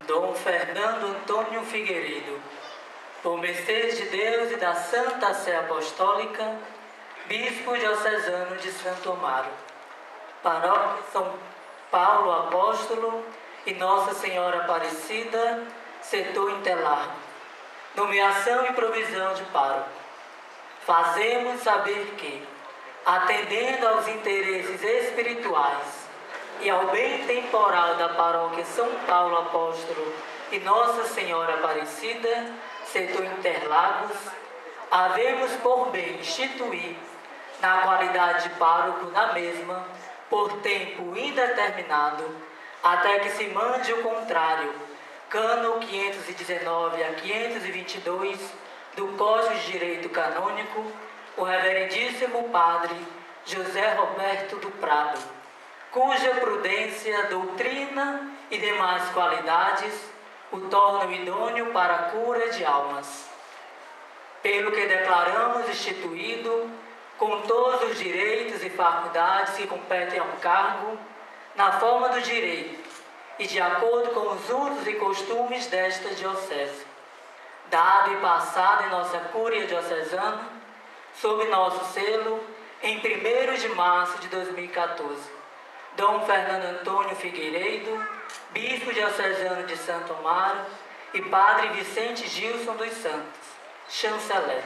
Dom Fernando Antônio Figueiredo, por mercês de Deus e da Santa Sé Apostólica, Bispo diocesano de Santo Amaro, Paróquia São Paulo Apóstolo e Nossa Senhora Aparecida, setor Interlargo, nomeação e provisão de pároco. Fazemos saber que, atendendo aos interesses espirituais e ao bem temporal da Paróquia São Paulo Apóstolo e Nossa Senhora Aparecida, setor Interlagos, havemos por bem instituir, na qualidade de pároco na mesma, por tempo indeterminado, até que se mande o contrário, Cano 519 a 522 do Código de Direito Canônico, o Reverendíssimo Padre José Roberto do Prado, cuja prudência, doutrina e demais qualidades o tornam idôneo para a cura de almas. Pelo que declaramos instituído, com todos os direitos e faculdades que competem ao cargo, na forma do direito e de acordo com os usos e costumes desta diocese, dado e passado em nossa cúria diocesana, sob nosso selo, em 1º de março de 2014, Dom Fernando Antônio Figueiredo, Bispo diocesano de Santo Amaro, e Padre Vicente Gilson dos Santos, chanceler.